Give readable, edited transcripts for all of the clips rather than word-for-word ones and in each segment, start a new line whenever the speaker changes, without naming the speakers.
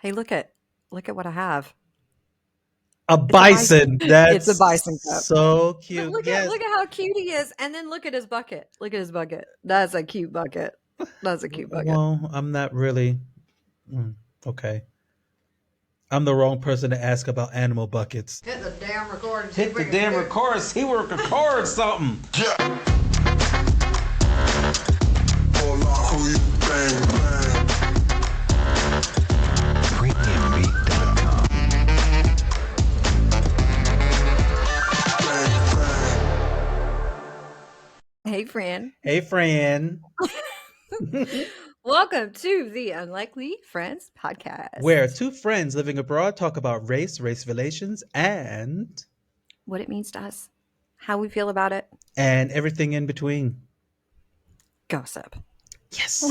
Hey, look at what I have.
A
It's a bison.
bison.
It's a
That's
bison cup.
so
But
cute.
look at
Yes.
look at how cute he is, and then look at his bucket. Look at his bucket. That's a cute bucket. That's a cute bucket.
Well, I'm not really. mm, Okay. I'm the wrong person to ask about animal buckets.
Hit the damn record and see
Hit
if we
the
can
damn
do.
record. See we record something.
Hey, friend.
Hey, Fran.
Welcome to the Unlikely Friends
Where
podcast.
two friends living abroad talk about race relations,
What it means to us, how we feel about it,
and everything in between.
gossip.
Yes.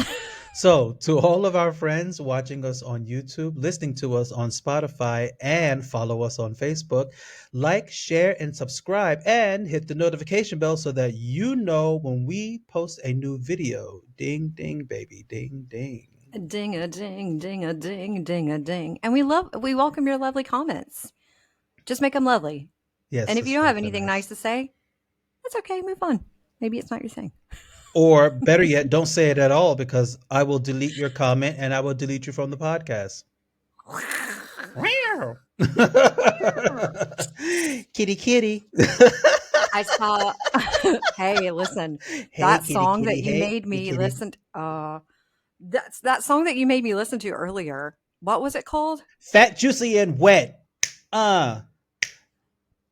So, to all of our friends watching us on YouTube, listening to us on Spotify, and follow us on Facebook, like, share, and subscribe, and hit the notification bell so that you know when we post a new video. Ding, ding, baby. Ding, ding.
Ding a ding, ding a ding, ding a ding. And we welcome your lovely comments. Just make them lovely.
Yes,
And if you
just
don't have
make them
anything nice
nice.
to say, that's okay. Move on. Maybe it's not your thing.
Or better yet, don't say it at all because I will delete your comment and I will delete you from the podcast. Wow. Kitty, kitty.
I saw. Hey, listen,
Hey,
that
kitty,
song that
kitty.
you
Hey,
made
kitty,
me
kitty.
listen. That's that song that you made me listen to earlier. What was it called?
Fat, juicy, and wet. Uh,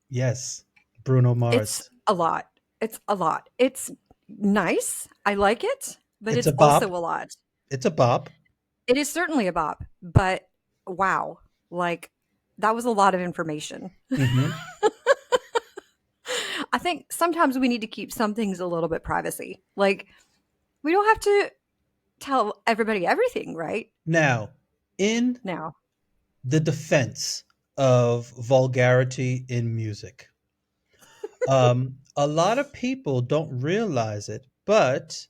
yes. Bruno
It's
Mars.
a lot. It's a lot. It's nice. I like it, but
It's
it's
a
also
bop.
a lot.
It's a bop.
It is certainly a bop, but wow, like that was a lot of information.
Hmm.
I think sometimes we need to keep some things a little bit privacy. Like we don't have to tell everybody everything, right?
Now, in
Now.
the defense of vulgarity in music, a lot of people don't realize it, but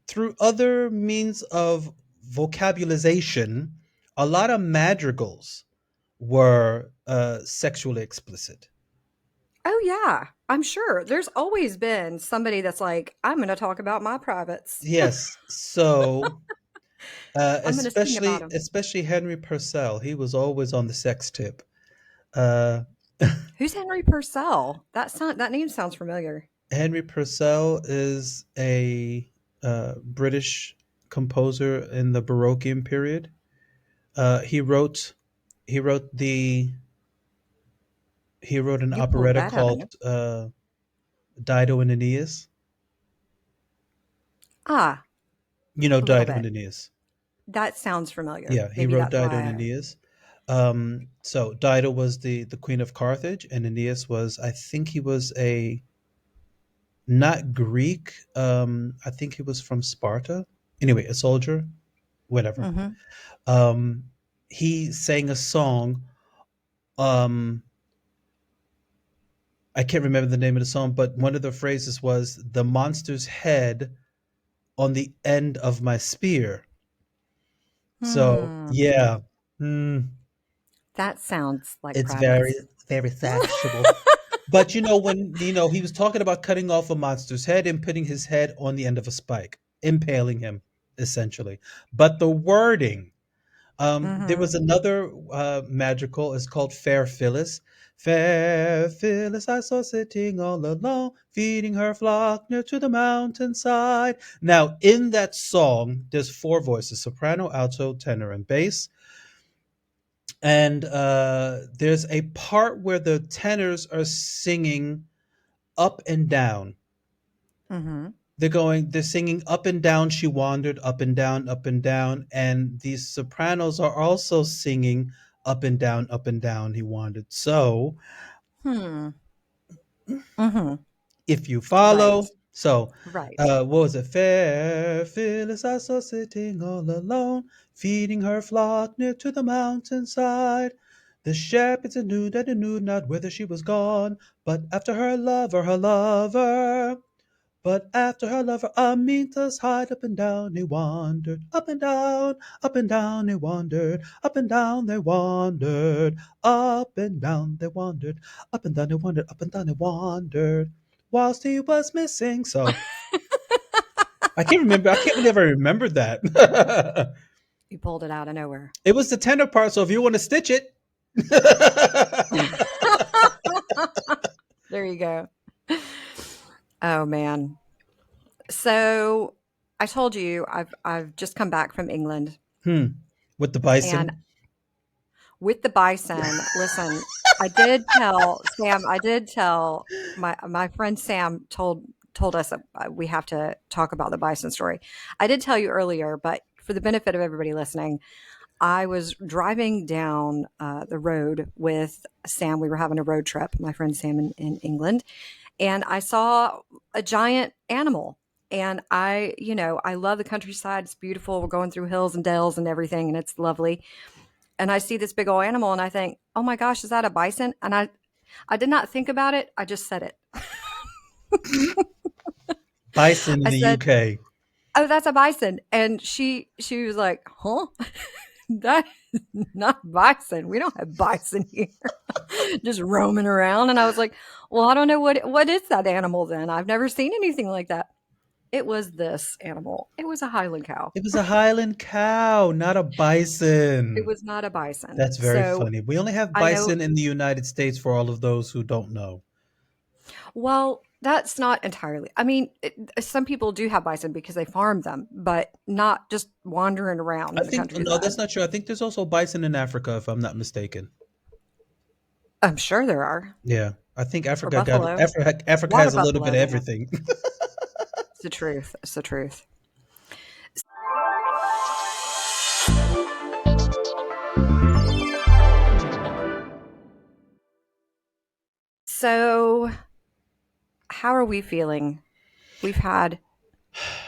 through other means of vocabulization, a lot of madrigals were sexually explicit.
Oh yeah, I'm sure. There's always been somebody that's like, I'm going to talk about my privates.
Yes, so
I'm going to sing about them.
especially Henry Purcell, he was always on the sex tip. Uh,
Who's Henry Purcell? That name sounds familiar.
Henry Purcell is a British composer in the Baroque period. He wrote he wrote the he wrote an
You pulled
operetta
that out of
called
you.
Dido and Aeneas.
Ah,
You know
a little
Dido
bit.
and Aeneas.
That sounds familiar.
Yeah, he
Maybe
wrote
that's
Dido and
why.
Aeneas. So Dido was the queen of Carthage, and Aeneas was, I think he was a not Greek. I think he was from Sparta. Anyway, a soldier, whatever.
Mm-hmm.
Um, he sang a song. Um, I can't remember the name of the song, but one of the phrases was "the monster's head on the end of my spear." So
Hmm.
yeah, mm,
That sounds like
it's very
privates.
very sexual. But when he was talking about cutting off a monster's head and putting his head on the end of a spike, impaling him essentially. But the wording, there
Mm-hmm.
was another magical. It's called Fair Phyllis. Fair Phyllis, I saw sitting all alone, feeding her flock near to the mountainside. Now, in that song, there's four voices: soprano, alto, tenor, and bass. And there's a part where the tenors are singing up and down.
Mm-hmm.
They're singing up and down. She wandered up and down. And these sopranos are also singing up and down. He wandered. So
Hmm. Mm-hmm.
if you
Right.
follow, so
Right.
what was it? Fair Phyllis, I saw sitting all alone, feeding her flock near to the mountainside. The shepherds knew that they knew not whither she was gone, but after her lover, her lover. But after her lover Aminta's hide, up and down they wandered, up and down they wandered, up and down they wandered, up and down they wandered, up and down they wandered, up and down they wandered, whilst he was missing. So I can't remember. I can't believe I remembered that.
You pulled it out of nowhere.
It was the tenor part. So if you want to stitch it,
There you go. Oh man. So I told you I've just come back from England
hmm, with the
and
bison.
with the bison, listen, I did tell Sam, I did tell my friend Sam told us that we have to talk about the bison story. I did tell you earlier, but for the benefit of everybody listening, I was driving down the road with Sam. We were having a road trip, my friend Sam in England, and I saw a giant animal. And I love the countryside. It's beautiful. We're going through hills and dales and everything, and it's lovely. And I see this big old animal, and I think, "Oh my gosh, is that a bison?" And I did not think about it. I just said it.
Bison in
I
the
said,
UK.
"Oh, that's a bison." And she was like, "Huh? That is not bison. We don't have bison here." Just roaming around. And I was like, "Well, I don't know what is that animal then? I've never seen anything like that." It was this animal. It was a Highland cow.
It was a Highland cow, not a
It
bison.
was not a bison.
That's very
So
funny. We only have
I know.
bison in the United States for all of those who don't know.
Well, that's not entirely. I mean, some people do have bison because they farm them, but not just wandering around
I
in the
think no,
countryside.
that's not true. I think there's also bison in Africa, if I'm not mistaken.
I'm sure there are.
Yeah, I think
Or
Africa got
buffalo.
Africa
Water
has a little bit
buffalo
of
they have.
everything.
It's the truth. It's the truth. So, how are we feeling? We've had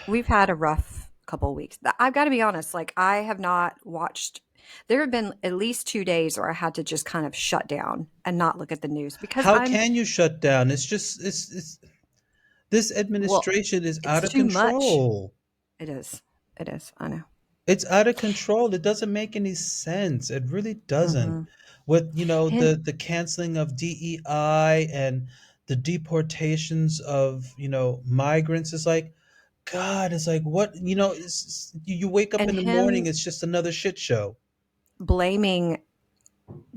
we've had a rough couple of weeks. I've got to be honest, like I have not watched there have been at least 2 days where I had to just kind of shut down and not look at the news because
How
I'm
can you shut down? It's this
well,
administration is
it's
out of
too much.
control.
It is. It is. I know.
It's out of control. It doesn't make any sense. It really doesn't.
Mhm.
With,
And
the canceling of DEI and the deportations of, migrants, it's like, God, it's like, what, you wake up
and
in the morning,
him
it's just another shit show.
blaming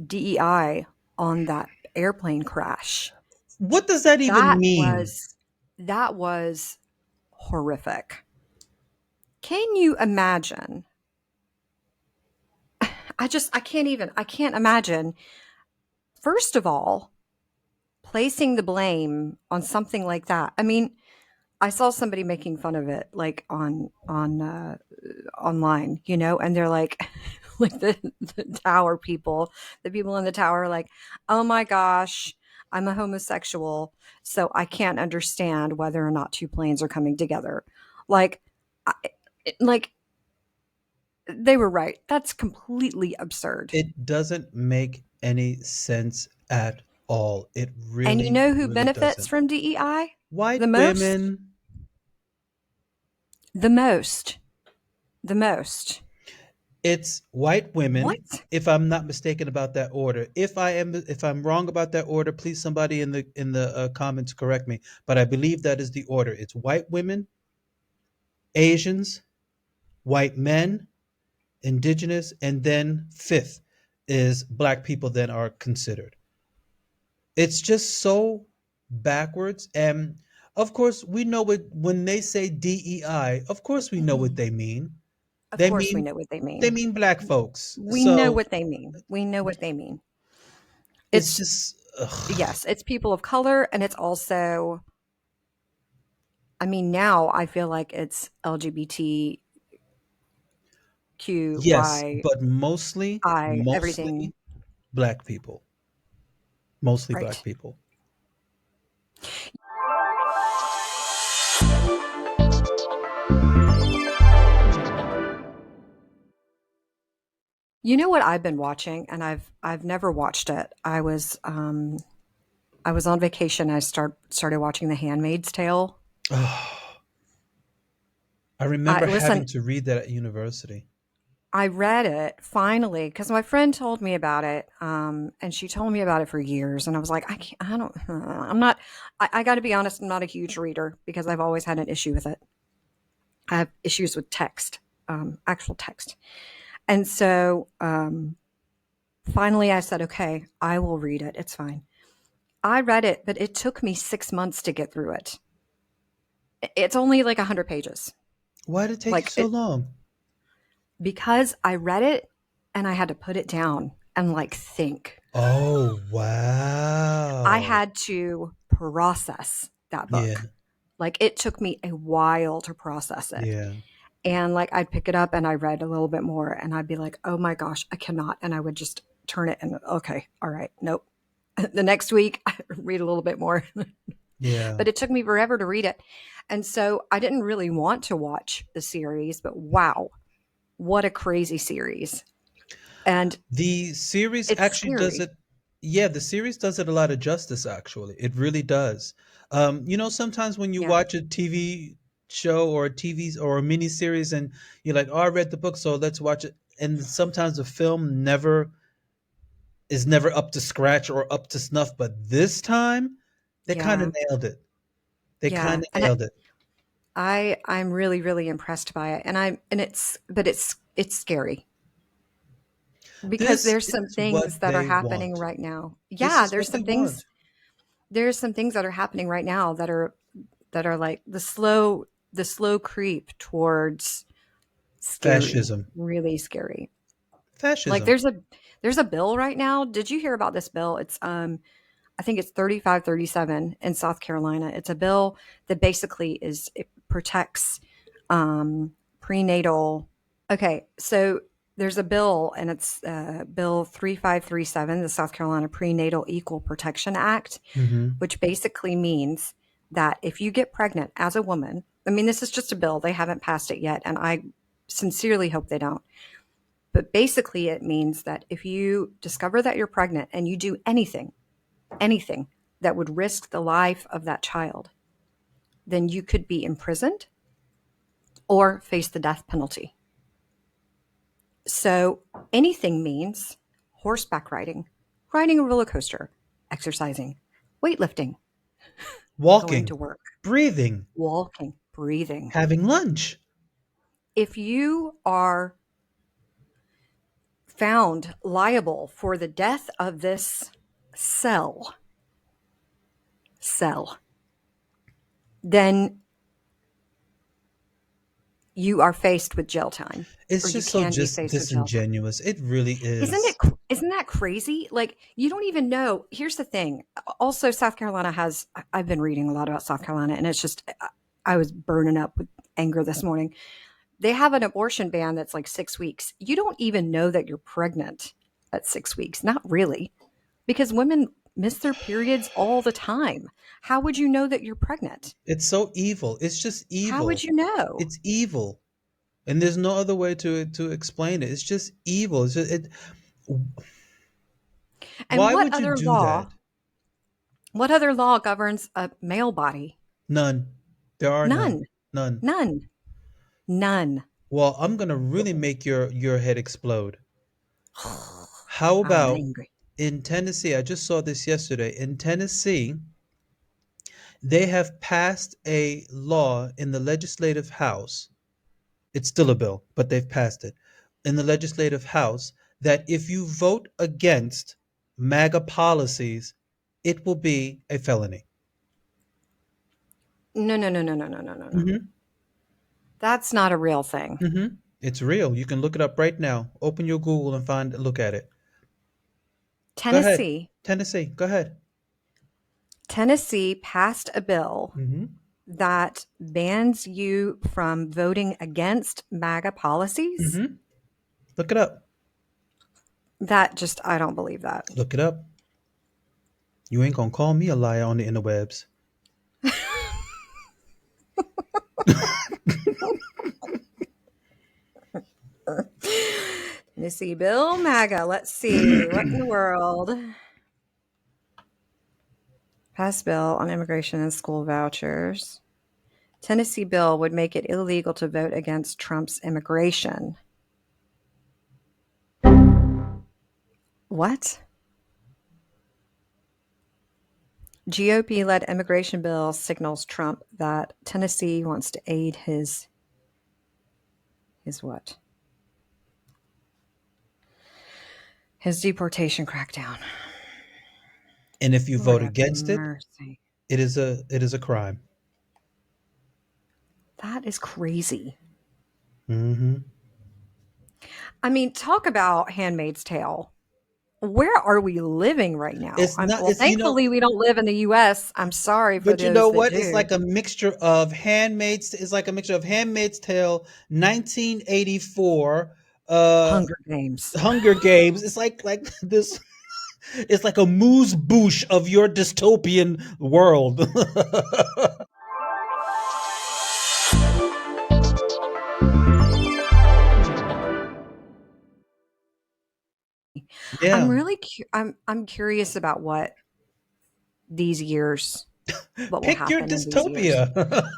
DEI on that airplane crash.
What does that even
That
mean?
was that was horrific. Can you imagine? I can't imagine. First of all, placing the blame on something like that. I mean, I saw somebody making fun of it like on online, and they're like like the tower people, the people in the tower are like, "Oh my gosh, I'm a homosexual, so I can't understand whether or not two planes are coming together." Like I, like they were right. That's completely absurd.
It doesn't make any sense at all. It
And you
really,
know who
really
benefits
doesn't.
from DEI
White
the most?
women.
The most. The most.
It's white women,
What?
if I'm not mistaken about that order. If I'm wrong about that order, please somebody in the comments correct me. But I believe that is the order. It's white women, Asians, white men, indigenous, and then fifth is black people then are considered. It's just so backwards. And of course, we know what when they say DEI, of course we know what
Mhm.
they mean.
Of
They
course we
mean
know what they
they
mean.
mean black folks.
We know
So
what they mean. We know what they mean.
it's
It's
just ugh.
yes, it's people of color and it's also I mean now I feel like it's LGBTQI
Yes, but mostly
everything
black people. Mostly black
right.
people.
You know what I've been watching and I've never watched it. I was on vacation. I started watching The Handmaid's Tale.
Oh, I remember having
Listen,
to read that at university.
I read it finally because my friend told me about it, and she told me about it for years, and I was like, I can't, I don't, I'm not, I got to be honest, I'm not a huge reader because I've always had an issue with it. I have issues with text, actual text. And so finally I said, okay, I will read it. It's fine. I read it, but it took me 6 months to get through it. It's only like 100 pages.
Why did it take you
Like
so
it,
long?
because I read it and I had to put it down and like think.
Oh,
I
wow.
had to process that
Yeah,
book. Like it took me a while to process it.
yeah,
And like I'd pick it up and I read a little bit more and I'd be like, oh my gosh, I cannot. And I would just turn it and okay, all right, nope. The next week, I read a little bit more.
yeah.
But it took me forever to read it. And so I didn't really want to watch the series, but wow, what a crazy series. And
The series
it's
actually does
scary.
it. Yeah, the series does it a lot of justice, actually. It really does. Sometimes when you
Yeah.
watch a TV show or a TV or a mini series and you're like, oh, I read the book, so let's watch it. And sometimes the film never up to scratch or up to snuff. But this time, they kind of
Yeah.
nailed it. They
Yeah.
kind of
And
nailed it.
I'm really, really impressed by it. And it's scary because
This
there's some
is what
things that are
they
happening
want.
right now.
This
Yeah,
is what they want.
there's some things that are happening right now that are like the slow creep towards scary,
Fascism.
really scary. Like
Fascism.
there's a bill right now. Did you hear about this bill? It's I think it's 3537 in South Carolina. It's a bill that basically it protects prenatal. Okay, so there's a bill and it's bill 3537, the South Carolina Prenatal Equal Protection Act,
Hmm.
which basically means that if you get pregnant as a woman, I mean, this is just a bill, they haven't passed it yet, and I sincerely hope they don't. But basically, it means that if you discover that you're pregnant and you do anything that would risk the life of that child, then you could be imprisoned or face the death penalty. So anything means horseback riding, riding a roller coaster, exercising, weightlifting, going to
Walking,
work,
breathing,
walking, breathing.
having lunch.
If you are found liable for the death of this cell, cell, then you are faced with jail time
It's
or you
just so
can be
just
faced with jail time.
disingenuous. It really
Isn't
is.
isn't that crazy? Like you don't even know. Here's the thing. Also, South Carolina has. I've been reading a lot about South Carolina, and it's just I was burning up with anger this morning. They have an abortion ban that's like 6 weeks. You don't even know that you're pregnant at 6 weeks. Not really, because women miss their periods all the time. How would you know that you're pregnant?
It's so evil. It's just
How would
evil.
you know?
It's evil. And there's no other way to explain it. It's just evil.
And
Why would you do that?
what other law governs a male body?
None. There are none.
None.
None.
None. None.
Well, I'm gonna really make your head explode. How
I'm
about
angry.
in Tennessee? I just saw this yesterday. In Tennessee, they have passed a law in the legislative house. It's still a bill, but they've passed it in the legislative house that if you vote against MAGA policies, it will be a felony.
No, no, no, no, no, no, no, no, no.
Hmm.
That's not a real thing.
Hmm. It's real. You can look it up right now. Open your Google and look at it. Go ahead.
Tennessee,
Tennessee, go ahead.
Tennessee passed a bill
Hmm.
that bans you from voting against MAGA policies.
Hmm. Look it up.
That just, I don't believe that.
Look it up. You ain't gonna call me a liar on the interwebs.
Tennessee bill, MAGA. Let's see. What in the world? Passed bill on immigration and school vouchers. Tennessee bill would make it illegal to vote against Trump's immigration. What? GOP led immigration bill signals Trump that Tennessee wants to aid his what? His deportation crackdown.
And if you
Lord
vote
have
against it,
mercy.
it is a crime.
That is crazy.
Hmm.
I mean, talk about Handmaid's Tale. Where are we living right now?
It's not.
Well,
It's
thankfully, we don't live in the US. I'm sorry for
But you know
those that
what? It's
do.
like a mixture of Handmaid's. It's like a mixture of Handmaid's Tale, 1984,
Hunger Games.
Hunger Games. It's like this. It's like a moose bouche of your dystopian world.
I'm
Yeah.
really I'm curious about these years what will
Pick your
happen in these years.
dystopia.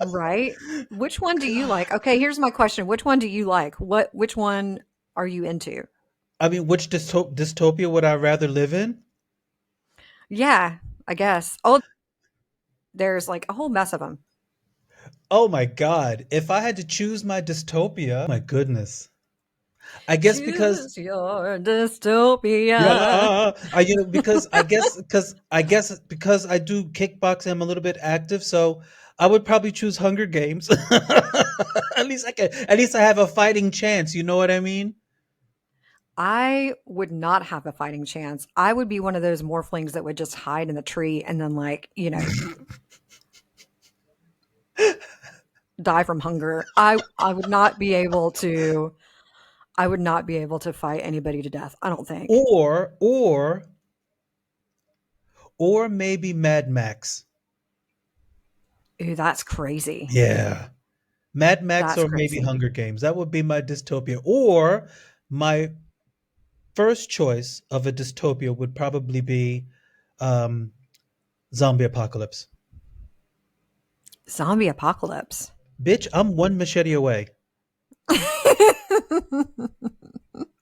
Right? Which one do you like? Okay, here's my question. Which one do you like? Which one are you into?
I mean, which dystopia would I rather live in?
Yeah, I guess. Oh, there's like a whole mess of them.
Oh my God. If I had to choose my dystopia, my goodness. I guess because
Choose your dystopia.
yeah, because I do kickboxing, I'm a little bit active, so I would probably choose Hunger Games. At least I have a fighting chance, you know what I mean?
I would not have a fighting chance. I would be one of those morphlings that would just hide in the tree and then die from hunger. I would not be able to I would not be able to fight anybody to death, I don't think.
Or maybe Mad Max.
Ooh, that's crazy.
Yeah. Mad Max
That's
or maybe
crazy.
Hunger Games. That would be my dystopia. Or my first choice of a dystopia would probably be um, zombie apocalypse.
Zombie apocalypse.
Bitch, I'm one machete away.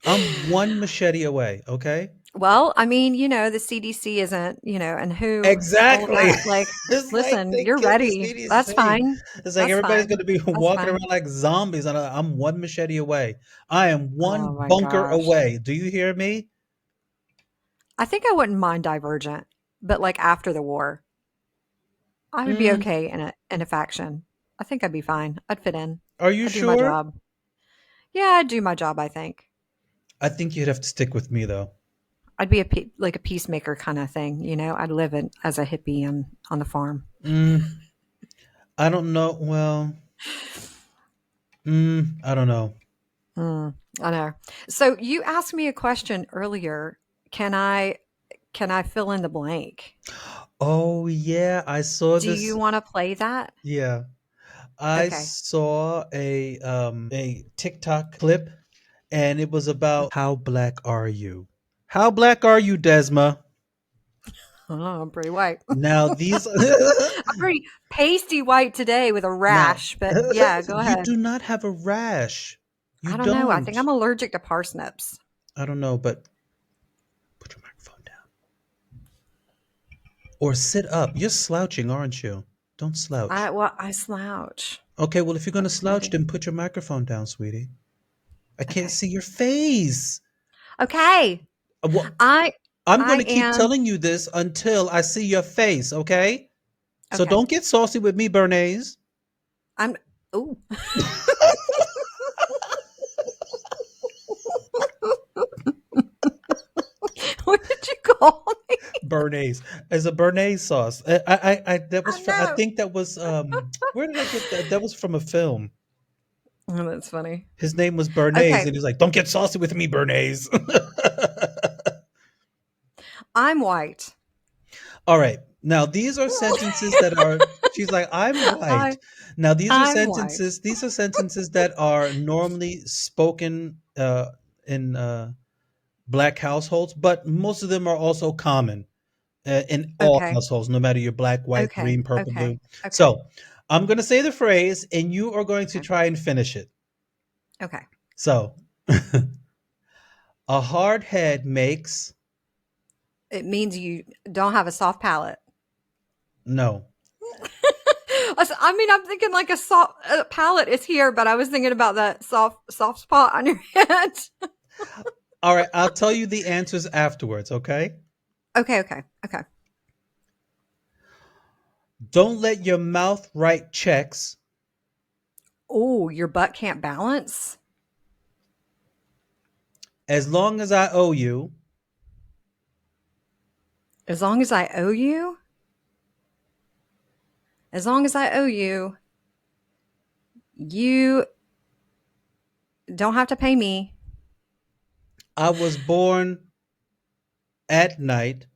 I'm one machete away, okay?
Well, I mean, the CDC isn't, and who all of
Exactly.
that. Like,
It's like
listen,
they
you're
killed the
ready. That's
CDC.
fine.
It's like
That's
everybody's going
fine.
to be
That's
walking
fine.
around like zombies, and I'm one machete away. I am one
Oh my
bunker
gosh.
away. Do you hear me?
I think I wouldn't mind Divergent, but like after the war, I would be
Mm,
okay in a faction. I think I'd be fine. I'd fit in.
are you
I'd do my
sure?
job. Yeah, I'd do my job, I think.
I think you'd have to stick with me, though.
I'd be like a peacemaker kind of thing, I'd live as a hippie on the farm.
Mm, I don't know. Well, I don't know.
Mm, I know. So you asked me a question earlier. Can I can I fill in the blank?
Oh, yeah, I saw
Do you
this.
want to play that?
Yeah. I
Okay.
saw a TikTok clip, and it was about how black are you? How black are you, Desma?
Oh, I'm pretty white.
Now these
I'm pretty pasty white today with a
now
rash, but yeah, go
you
ahead.
do not have a rash. You
I don't know. I
don't.
think I'm allergic to parsnips.
I don't know, but put your microphone down or sit up. You're slouching, aren't you? Don't slouch.
I slouch.
Okay, well if you're
What
gonna
can I
slouch,
do?
then put your microphone down, sweetie. I can't
Okay.
see your face.
Okay.
Well,
I
I'm going
I
to keep
am
telling you this until I see your face, okay? So
okay.
don't get saucy with me, Bernays.
I'm ooh. What did you call me?
Bernays as a Bernays sauce. I that was
I
from. I
know.
think that was where did I get that? That was from a film.
Oh, that's funny.
His name was Bernays,
Okay.
and he's like, "Don't get saucy with me, Bernays."
I'm white.
All right. Now these are sentences that are. She's like, "I'm white."
I
Now
I'm white.
these are sentences that are normally spoken in black households, but most of them are also common in all
Okay.
households, no matter you're black, white,
Okay.
green, purple, blue.
Okay. Okay.
So, I'm going to say the phrase and you are going to
Okay.
try and finish it.
Okay.
So, a hard head makes
It means you don't have a soft palate.
no.
I mean, I'm thinking like a soft palate is here, but I was thinking about that soft spot on your head.
All right, I'll tell you the answers afterwards, okay?
Okay. Okay. Okay.
Don't let your mouth write checks
Oh, your butt can't balance.
as long as I owe you.
As long as I owe you, as long as I owe you, you don't have to pay me,
I was born at night.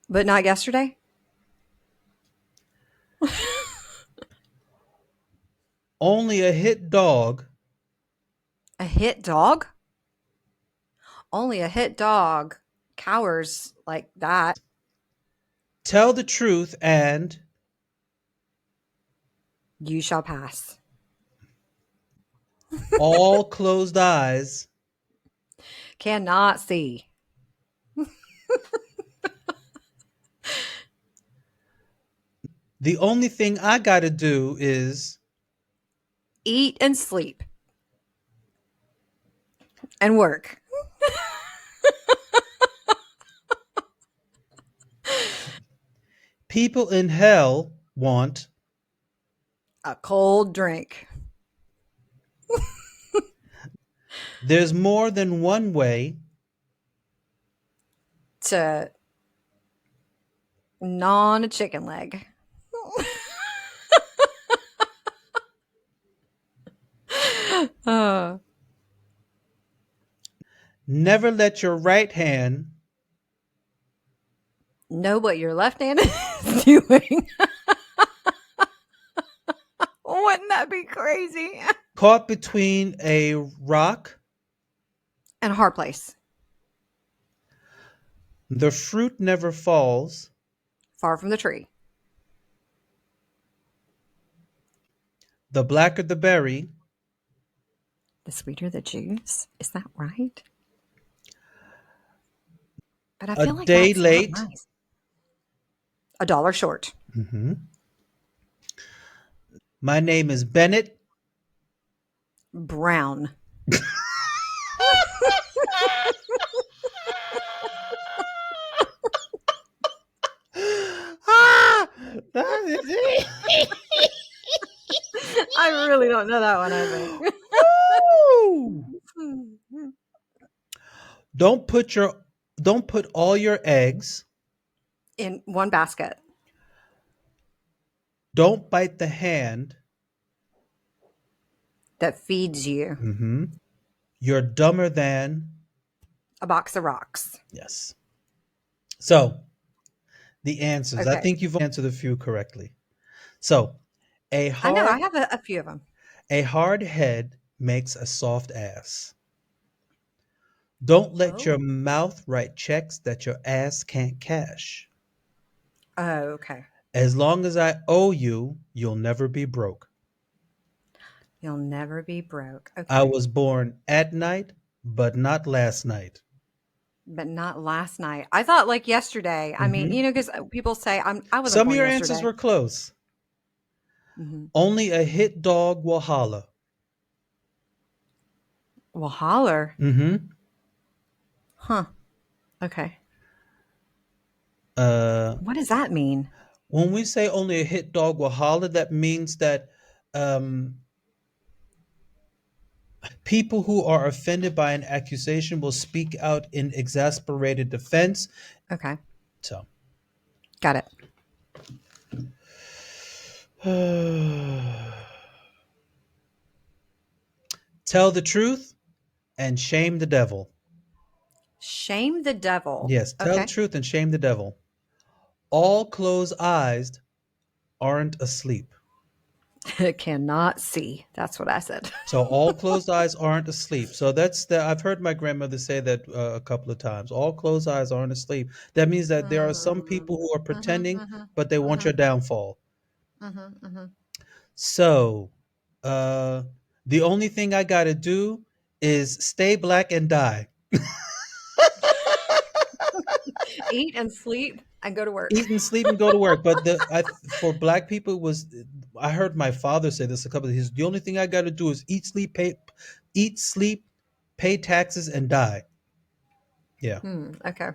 but not yesterday.
Only a hit dog
A hit dog? Only a hit dog cowers like that.
tell the truth and
You shall pass.
all closed eyes.
Cannot see.
The only thing I got to do is
Eat and sleep and work.
people in hell want.
A cold drink
There's more than one way.
to gnaw on a chicken leg. uh,
Never let your right hand
know what your left hand is doing. Wouldn't that be crazy?
caught between a rock.
And a hard place.
The fruit never falls.
Far from the tree.
The blacker the berry.
The sweeter the juice. Is that right? But I
A
feel like
day
that's not
late.
nice. A dollar short.
Mhm. My name is Bennett.
Brown.
Ah, that is it.
I really don't know that one, I think.
Woo! Don't put your don't put all your eggs.
In one basket.
Don't bite the hand.
That feeds you.
Mhm. You're dumber than.
A box of rocks.
Yes. So the answers. I
Okay.
think you've answered a few correctly. So a
I know.
hard
I have a few of them.
a hard head makes a soft ass. Don't let your
Oh.
mouth write checks that your ass can't cash.
Oh, okay.
As long as I owe you, you'll never be broke.
You'll never be broke.
I
Okay.
was born at night, but not last night.
But not last night. I thought like yesterday. I mean,
Hmm.
because people say I wasn't
Some of
born
your answers
yesterday.
were close.
Hmm.
Only a hit dog will holler.
Well, holler.
Hmm.
Huh. Okay.
Uh,
What does that mean?
when we say only a hit dog will holler, that means that um, people who are offended by an accusation will speak out in exasperated defense.
Okay.
So,
Got it.
tell the truth and shame the devil.
Shame the devil.
Yes, tell the
Okay.
truth and shame the devil. All closed eyes aren't asleep.
Cannot see. That's what I said.
So all closed eyes aren't asleep. So that's the I've heard my grandmother say that a couple of times. All closed eyes aren't asleep. That means that there are some
Mhm.
people who are
Mhm,
pretending,
mhm,
but they want your
mhm.
downfall.
Mhm, mhm.
So, uh, the only thing I gotta do is stay black and die.
Eat and sleep and go to work.
Eat and sleep and go to work. But for black people it was, I heard my father say this a couple of his, the only thing I gotta do is eat, sleep, pay taxes, and die. Yeah.
Okay.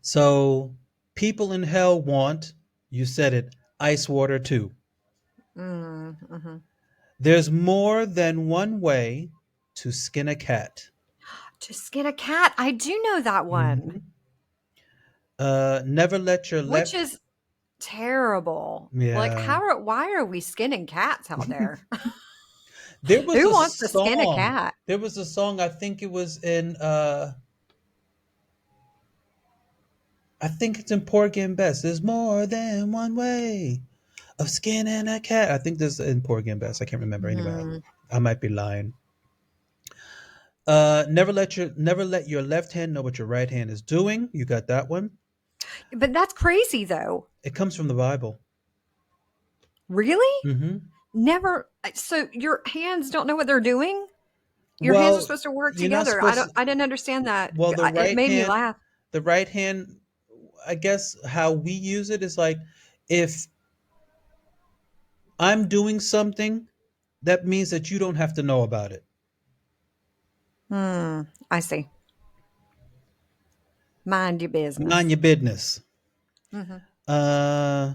So people in hell want, you said it, ice water too.
Mhm.
There's more than one way to skin a cat.
To skin a cat, I do know that one,
Mhm. Never let your
which
left.
is terrible. Like,
Yeah.
why are we skinning cats out there?
There was
Who
a
wants to skin a
song.
cat?
There was a song. I think it was in. I think it's in Porgy and Bess. There's more than one way of skinning a cat. I think this is in Porgy and Bess. I can't remember anyway.
Hmm.
I might be lying. Never let your left hand know what your right hand is doing. You got that one.
But that's crazy, though.
It comes from the Bible.
Really?
Hmm.
Never. So your hands don't know what they're doing? Your hands are
Well,
supposed to work
you're not
together.
supposed to.
I didn't understand that.
Well,
It made me laugh.
the right hand. I guess how we use it is like, if I'm doing something, that means that you don't have to know about it.
I see. Mind your
Mind
business.
your business.
Hmm.
Uh,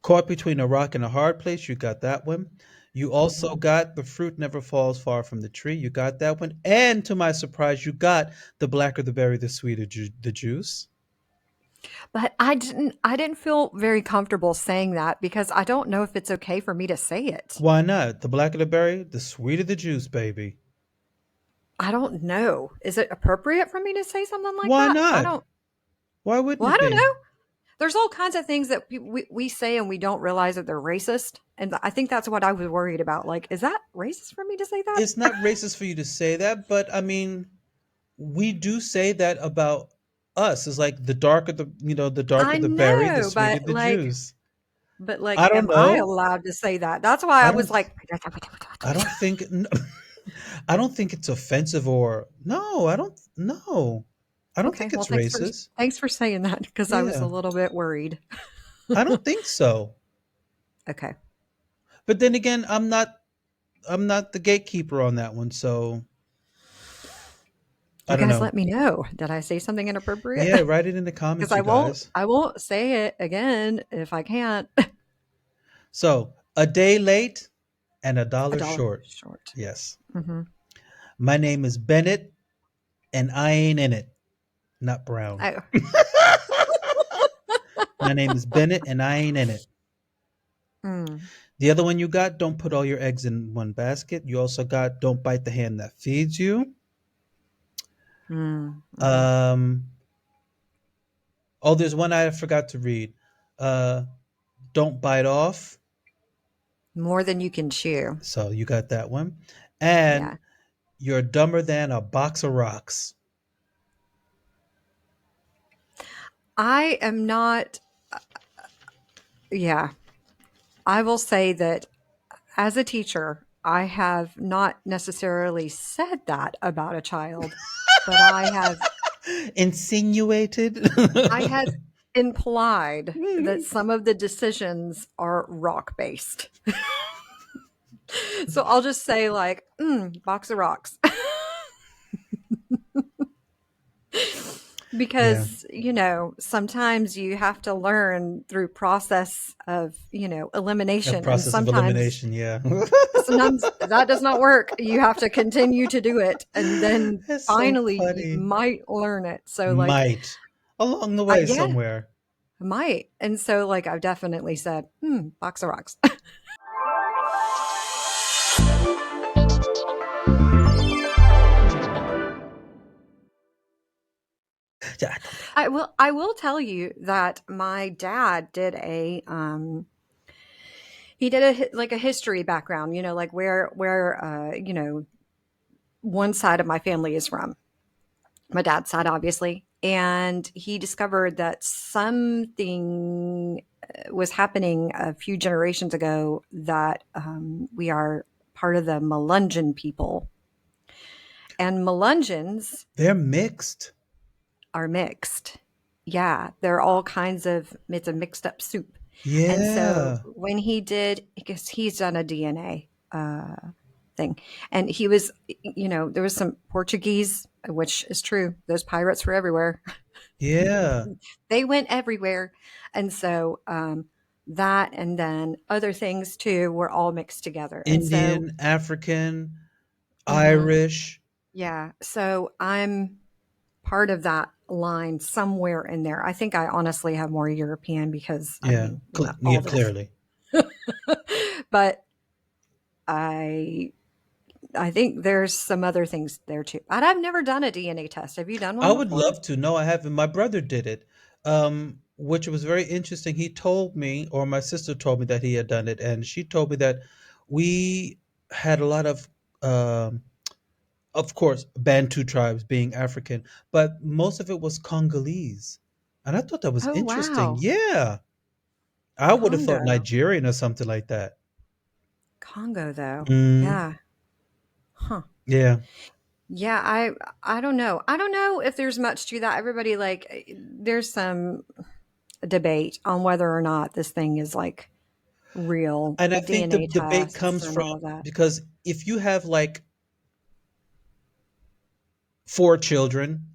Caught between a rock and a hard place. You got that one. You also
Hmm.
got the fruit never falls far from the tree. You got that one. And to my surprise, you got the blacker the berry, the sweeter the juice.
But I didn't feel very comfortable saying that because I don't know if it's okay for me to say it.
Why not? The blacker the berry, the sweeter the juice, baby.
I don't know. Is it appropriate for me to say something like
Why
that? I
not?
don't.
Why wouldn't
Well,
it
I don't
be?
know. There's all kinds of things that we say and we don't realize that they're racist. And I think that's what I was worried about. Like, is that racist for me to say that?
It's not racist for you to say that, but I mean, we do say that about us. It's like the darker
I
the berry, the
know,
sweeter the juice.
but
I
like,
don't
am I
know.
allowed to say that? That's why I
I
was
don't.
like,
I don't think. I don't think it's offensive or no. I don't. No. I don't
okay,
think
well,
it's racist.
thanks for saying that because I was a
Yeah.
little bit worried.
I don't think so.
Okay.
But then again, I'm not the gatekeeper on that one, so I
You
don't
guys
know.
let me know. Did I say something inappropriate?
Yeah, write it in the
Because
comments, you guys.
I won't say it again if I can't.
So, a day late and a
A
dollar
dollar
short.
short.
Yes.
Hmm.
My name is Bennett and I ain't in it. Not Brown.
Oh,
My name is Bennett and I ain't in it.
mm,
The other one you got, don't put all your eggs in one basket. You also got, don't bite the hand that feeds you.
mm-hmm.
Um, oh, there's one I forgot to read. Uh, don't bite off.
More than you can chew.
So you got that one. And
Yeah.
you're dumber than a box of rocks.
I am not, yeah. I will say that as a teacher, I have not necessarily said that about a child, but
Insinuated.
I have implied that some of the decisions are rock based. So I'll just say like, box of rocks.
Yeah.
Because, sometimes you have to learn through process of,
A
elimination. And
process of elimination. Yeah.
sometimes that does not work. You have to continue to do it. And then
It's so
finally you
funny.
might learn it. So like,
Might. Along the way
yeah,
somewhere.
might. And so like, I've definitely said, box of rocks.
Yeah.
I will tell you that my dad did he did like a history background, like where one side of my family is from. My dad's side, obviously. and he discovered that something was happening a few generations ago, that we are part of the Melungeon people. And Melungeons
They're mixed.
are mixed. Yeah, they're all kinds of, it's a mixed up soup. And so
Yeah.
when he did, because he's done a DNA thing, and he was, there was some Portuguese, which is true. Those pirates were everywhere.
Yeah.
They went everywhere. And so that, and then other things too, were all mixed together. And so,
Indian, African,
mhm,
Irish.
yeah. So I'm part of that line somewhere in there. I think I honestly have more European because, I
Yeah.
mean,
Yeah,
all this.
clearly.
But I I think there's some other things there too. And I've never done a DNA test. Have you done
I
one
would
before?
love to. No, I haven't. My brother did it, which was very interesting. He told me, or my sister told me that he had done it, and she told me that we had a lot of course, Bantu tribes being African, but most of it was Congolese. And I thought that was
Oh,
interesting.
wow.
Yeah. I would have thought
Congo.
Nigerian or something like that.
Congo though.
Mm,
Yeah. Huh.
yeah.
Yeah, I don't know. I don't know if there's much to that. Everybody, like, there's some debate on whether or not this thing is like real,
And I
the
think the
DNA
debate
tests
comes
and
from
all of that.
because if you have like four children,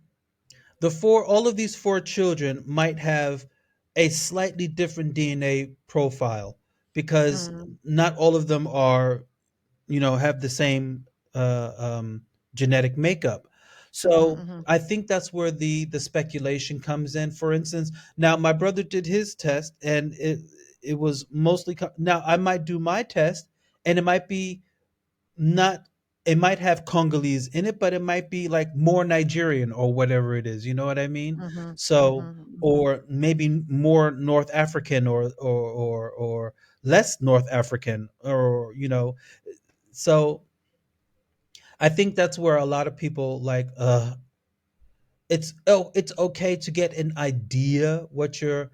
all of these four children might have a slightly different DNA profile because
Mm,
not all of them are, have the same genetic makeup.
mhm,
So
mhm.
I think that's where the speculation comes in. For instance, now my brother did his test, and it was mostly now I might do my test, and it might be not it might have Congolese in it, but it might be like more Nigerian or whatever it is. You know what I mean?
Mhm,
So,
mhm, mhm.
or maybe more North African, or less North African, or So I think that's where a lot of people like it's okay to get an idea what your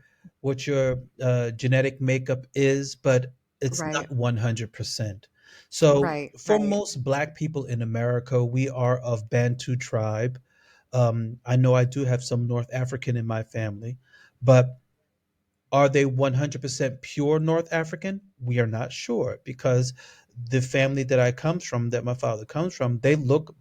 genetic makeup is, but it's
Right,
not 100%. So
right,
for
right.
most black people in America, we are of Bantu tribe. I know I do have some North African in my family, but are they 100% pure North African? We are not sure, because the family that my father comes from, they look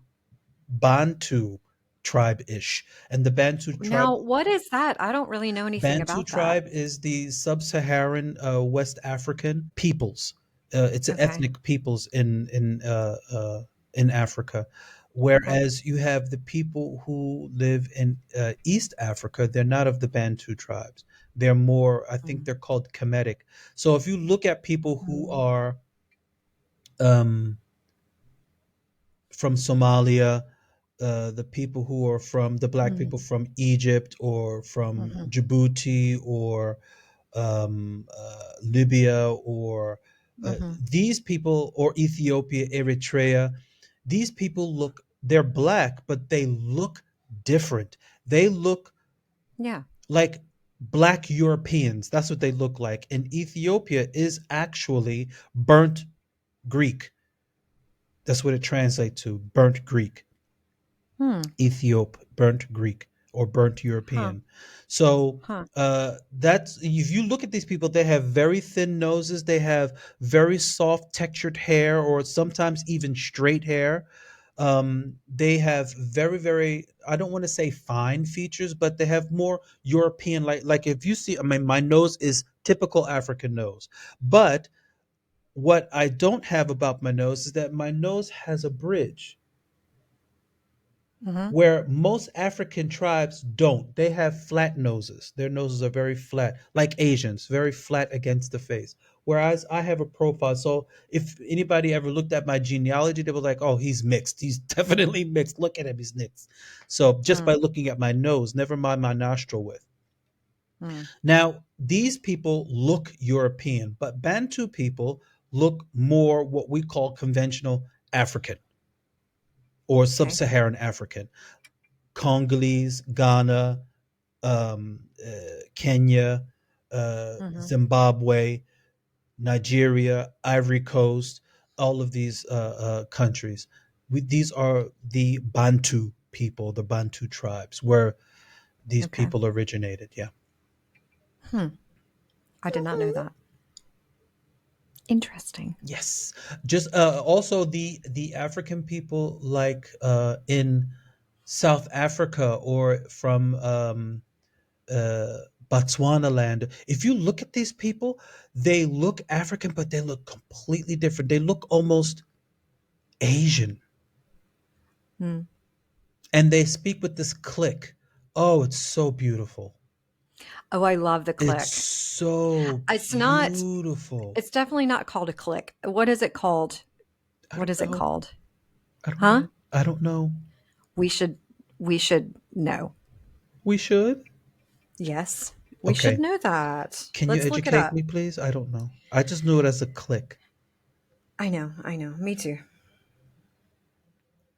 Bantu tribe-ish. And the
Now, what is that? I don't really know anything
Bantu
about that.
tribe is the sub-Saharan West African peoples. It's an
Okay.
ethnic peoples in Africa.
Okay.
Whereas you have the people who live in East Africa, they're not of the Bantu tribes. They're more, I think
Mm,
they're called Kemetic. So if you look at people who
mm,
are um, from Somalia, the people who are from the black
mm,
people from Egypt or from
mhm,
Djibouti or Libya, or
mhm.
these people, or Ethiopia, Eritrea, these people they're black, but they look different. They look
Yeah.
like black Europeans. That's what they look like. And Ethiopia is actually burnt Greek. That's what it translates to, burnt Greek.
Hmm.
Ethiop, burnt Greek, or burnt
Huh.
European. So
Huh.
that's if you look at these people, they have very thin noses, they have very soft textured hair, or sometimes even straight hair. They have very, very, I don't want to say fine features, but they have more European, like if you see, I mean, my nose is typical African nose. But what I don't have about my nose is that my nose has a bridge,
Mhm.
where most African tribes don't. They have flat noses. Their noses are very flat, like Asians, very flat against the face. Whereas I have a profile. So if anybody ever looked at my genealogy, they were like, oh, he's mixed. He's definitely mixed. Look at him, he's mixed. So just by
Mm,
looking at my nose, never mind my nostril width.
mm.
Now, these people look European, but Bantu people look more what we call conventional African or sub
Okay.
Saharan African. Congolese, Ghana. Kenya,
Mhm.
Zimbabwe, Nigeria, Ivory Coast, all of these countries. These are the Bantu people, the Bantu tribes, where these
Okay.
people originated. Yeah.
Hmm. I did not know that. Interesting.
Yes. Just also the African people, like in South Africa or from uh, Botswana land. If you look at these people, they look African, but they look completely different. They look almost Asian,
Hmm.
and they speak with this click. Oh, it's so beautiful.
Oh, I love the
It's
click.
so
It's not
beautiful.
it's definitely not called a click. What is it called?
I
What
don't
is it
know.
called?
I don't
Huh?
know. I don't know.
We should we should know.
We should.
Yes. We should
Okay.
know that.
Can you
Let's look it
educate
up.
me, please? I don't know. I just knew it as a click.
I know. I know. Me too.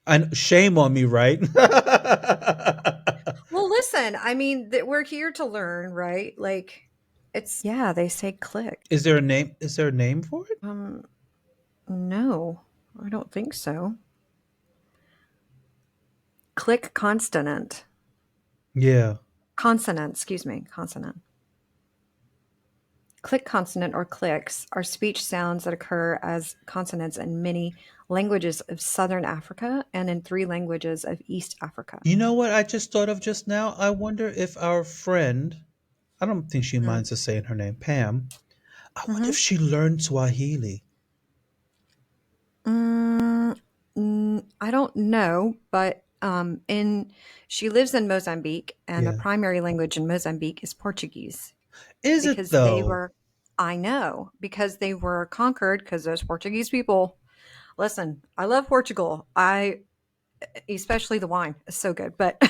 And shame on me, right?
Well, listen, I mean, we're here to learn, right? Like it's yeah, they say click.
Is there a name? Is there a name for it?
Um no. I don't think so. Click consonant.
Yeah.
Consonant, excuse me, consonant. Click consonant or clicks are speech sounds that occur as consonants in many languages of Southern Africa and in three languages of East Africa.
You know what I just thought of just now? I wonder if our friend, I don't think she
Mm.
minds us saying her name, Pam. I wonder if
Hmm.
she learned Swahili.
I don't know, but in she lives in Mozambique, and the
Yeah.
primary language in Mozambique is Portuguese
Is it
because they
though?
were, I know, because they were conquered because those Portuguese people. Listen, I love Portugal. I especially the wine is so good, but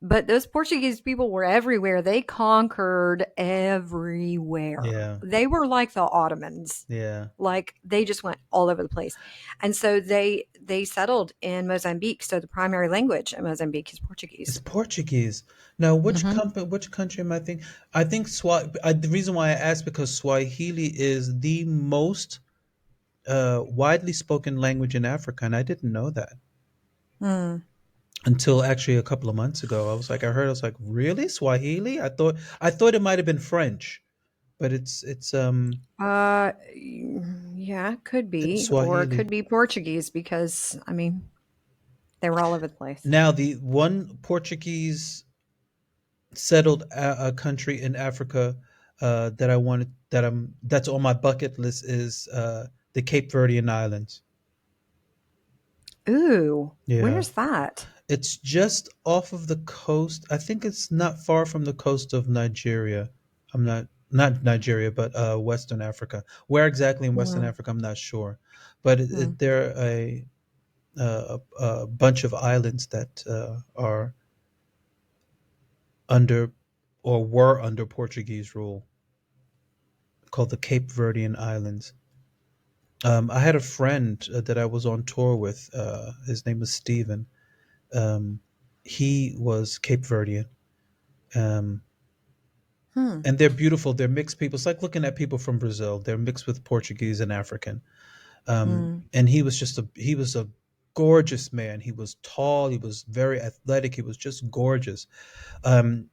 but those Portuguese people were everywhere. They conquered everywhere.
Yeah.
They were like the Ottomans.
Yeah.
Like they just went all over the place. And so they settled in Mozambique. So the primary language in Mozambique is
It's
Portuguese.
Portuguese. Now,
Hmm.
which country am I thinking? I think the reason why I asked because Swahili is the most widely spoken language in Africa, and I didn't know that
Mm.
until actually a couple of months ago. I was like, really Swahili? I thought it might have been French, but
Yeah, could
it's
be, or it
Swahili.
could be Portuguese because I mean they were all over the place.
Now, the one Portuguese settled a country in Africa that I wanted that's on my bucket list is the Cape Verdean Islands.
Ooh,
Yeah.
where's that?
It's just off of the coast. I think it's not far from the coast of Nigeria. I'm not Nigeria, but Western Africa. Where exactly in Western
Mm,
Africa, I'm not sure. But
mm.
they're a bunch of islands that are under or were under Portuguese rule, called the Cape Verdean Islands. I had a friend that I was on tour with. His name was Steven. Um, he was Cape Verdean. Um,
Hmm.
and they're beautiful. They're mixed people. It's like looking at people from Brazil. They're mixed with Portuguese and African.
Mm.
And he was a gorgeous man. He was tall. He was very athletic. He was just gorgeous. Um,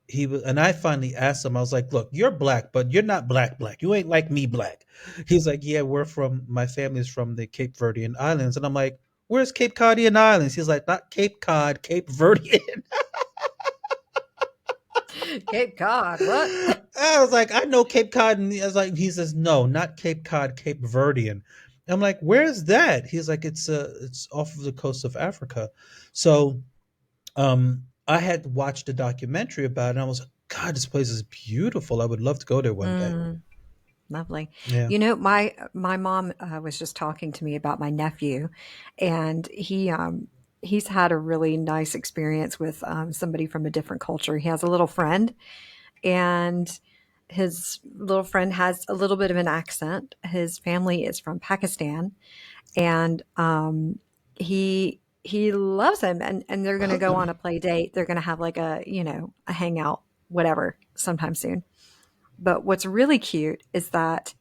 he was, and I finally asked him. I was like, "Look, you're black, but you're not black black. You ain't like me black." He's like, "Yeah, my family's from the Cape Verdean Islands," and I'm like, "Where's Cape Codian Islands?" He's like, "Not Cape Cod, Cape Verdean."
Cape Cod, what?
I was like, "I know Cape Cod," and I was like, he says, "No, not Cape Cod, Cape Verdean." I'm like, "Where's that?" He's like, "It's off of the coast of Africa." So I had watched a documentary about it, and I was like, "God, this place is beautiful. I would love to go there one day."
Mm, lovely.
Yeah.
You know, my mom was just talking to me about my nephew, and he's had a really nice experience with somebody from a different culture. He has a little friend, and his little friend has a little bit of an accent. His family is from Pakistan, and he he loves him, and they're going to go on a play date. They're going to have like a, a hangout, whatever, sometime soon. But what's really cute is that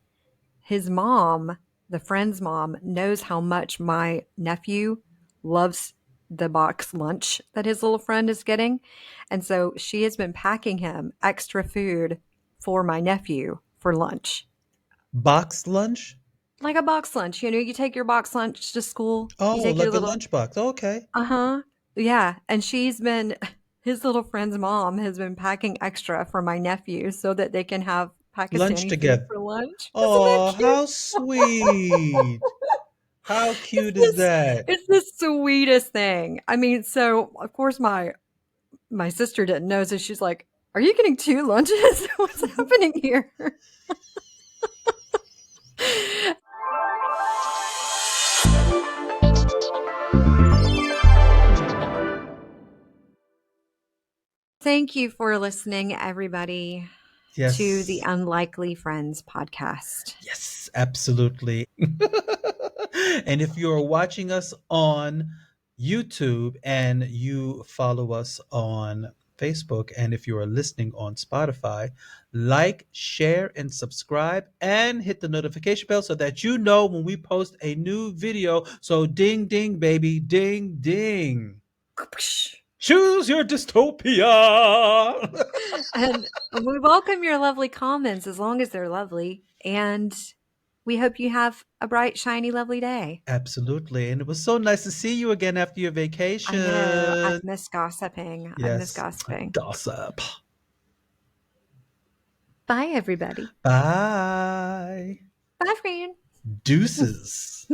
his mom, the friend's mom, knows how much my nephew loves the box lunch that his little friend is getting. And so she has been packing him extra food for my nephew for lunch.
Box lunch?
Like a box lunch. You take your box lunch to school. You
Oh,
take your
like a
little,
lunchbox. Okay.
uh-huh. Yeah. And his little friend's mom has been packing extra for my nephew so that they can have
Lunch
Pakistani food
together.
for lunch. Isn't that
Oh,
cute?
how sweet. How
It's
cute is
this
that?
it's the sweetest thing. I mean, so of course my sister didn't know, so she's like, "Are you getting two lunches? What's happening here?" Thank you for listening, everybody, to the
Yes.
Unlikely Friends podcast.
Yes, absolutely. And if you're watching us on YouTube and you follow us on Facebook, and if you are listening on Spotify, like, share, and subscribe, and hit the notification bell so that you know when we post a new video. So, ding, ding, baby, ding, ding. Choose your dystopia.
And we welcome your lovely comments as long as they're lovely. And we hope you have a bright, shiny, lovely day.
Absolutely. And it was so nice to see you again after your
I know. I've
vacation.
missed gossiping. I've missed
Yes.
gossiping.
Gossip.
Bye, everybody.
Bye.
Bye, friend.
Deuces.